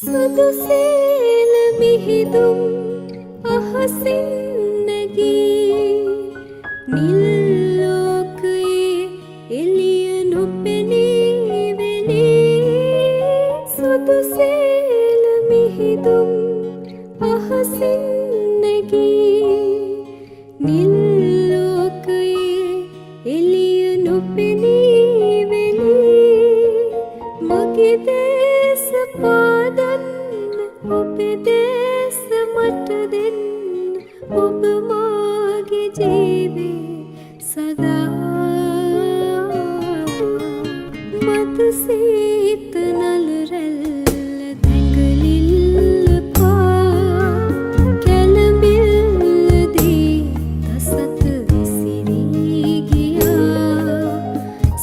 සුදු සේල මිහිදුම් අහසින් නැගී නිල් ලෝකයේ එළිය නොපෙනී වෙලී සුදු සේල මිහිදුම් අහසින් නැගී නිල් ලෝකයේ එළිය නොපෙනී වෙලී මගේ දේශ පාදන්න ඔබේ දේශ මට දෙන්න ඔබ මාගේ ජීවේ සදා මත සීත නල රැල්ල දැඟලිල්ල පා කැළඹිල්ලදී දසත විසිරී ගියා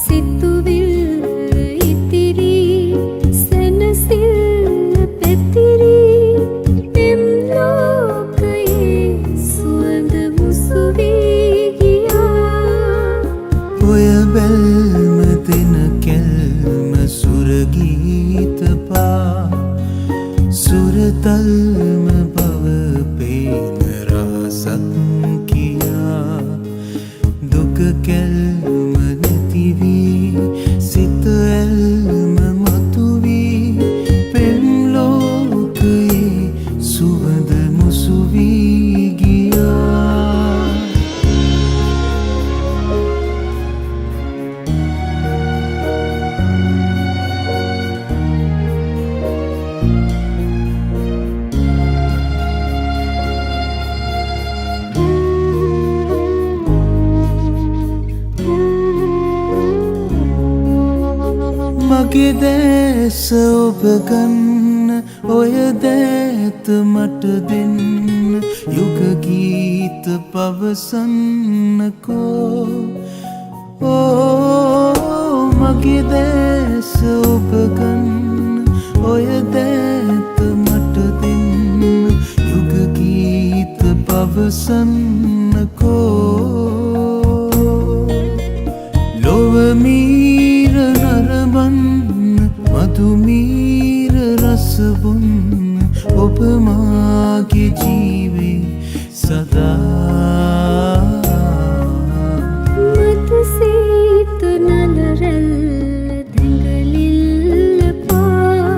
සිතුවිල්ල ඉතිරි සැනසිල්ල පැතිරි එම් ලෝකයේ සුවඳ මුසු වී ගියා ඔය බැල්ම දෙන කැල්ම සුරගීත පා සුරතල්ම බව පේන රහසක් කියා දුක කැල්ම නැතිවී සිත ඇල්ම මතුවී පෙම් ලෝකයේ සුවඳ මුසු වී ගියා මගේ දැස ඔබ ගන්න ඔය දෑත මට දෙන්න යුග ගීත පවසන්නකෝ ඕ මගේ දැස ඔබ ගන්න ඔය දෑත මට දෙන්න යුග ගීත පවසන්නකෝ ලොව මීර නරඹන්න මధుමීර රස බොන්න ඔබ මාගේ ජීවේ සදා මත සීත නල රැල්ල දැඟලිල්ල පා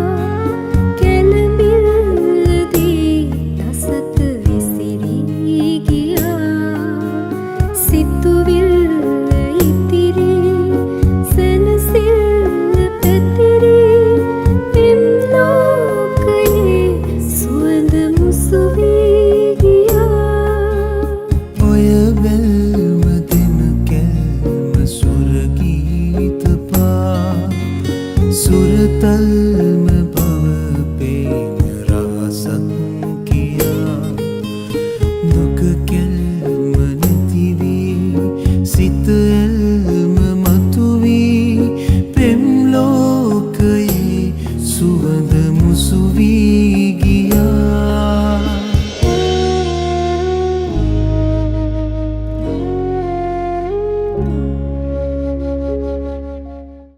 කැළඹිල්ලදී දසත විසිරී ගියා සිතුවිල්ල ඉතිරි සැනසිල්ල පැතිරි පෙම් ලෝකයේ සුවඳ මුසු වී ගියා ඔය බැල්ම දෙන කැල්ම සුරගීත පා සුරතල්ම බව පේන රහසක් කියා දුක කැල්ම නැතිවී සිත ඇල්ම මතුවී පෙම් ලෝකයේ සුවඳ මුසු වී ගියා